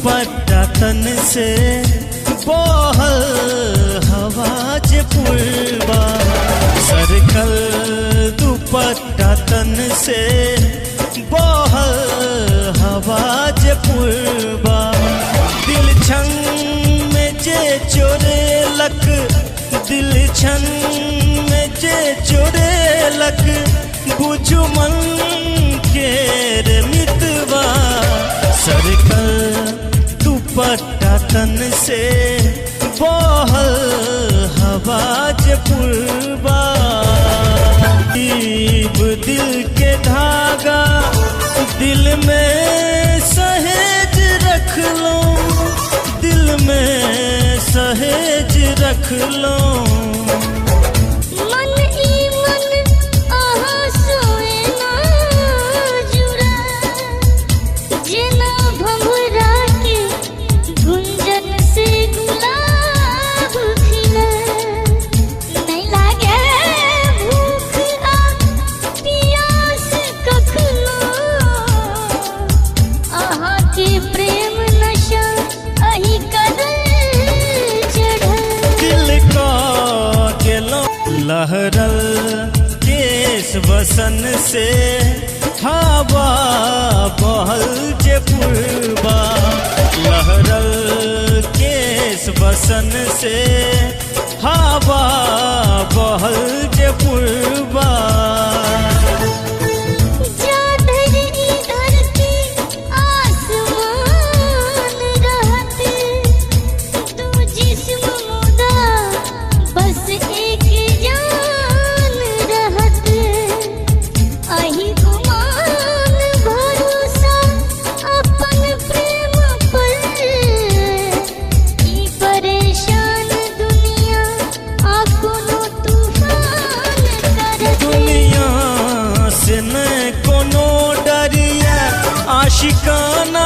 दुपट्टा तन से बहल हवा जे पुरबा सरकल दुपट्टा तन से बहल हवा जे पुरबा दिल छन में जे चोरेलक दिल छन में जे चोरेलक बुझु मन के रे मितवा सरकल दुपट्टा तन से बहल हवा जे पुरबा दिल के धागा दिल में सहेज रख लो दिल में सहेज रख लो लहरल केस वसन से हवा बहल जे पुरबा लहरल केस वसन से हवा बहल जे पुरबा आशिकाना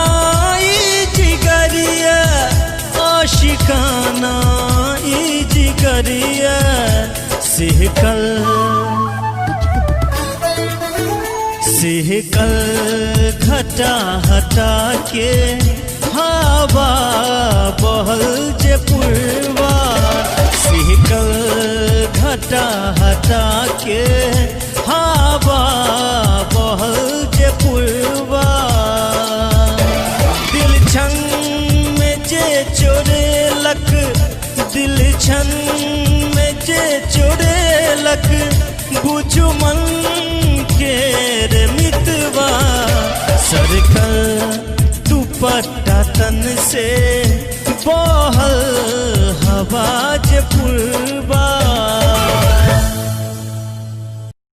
ई जिगरिया आशिकाना ई जिगरिया सिहकल सिहकल घटा हटा के हवा बहल जे पुरबा सिहकल घटा हटा के हवा बहल जे पुरबा चोरेलक दिल छन में जे चोरेलक बुझु मन के रे मितवा सरकल दुपट्टा तन से बहल हवा जे पुरबा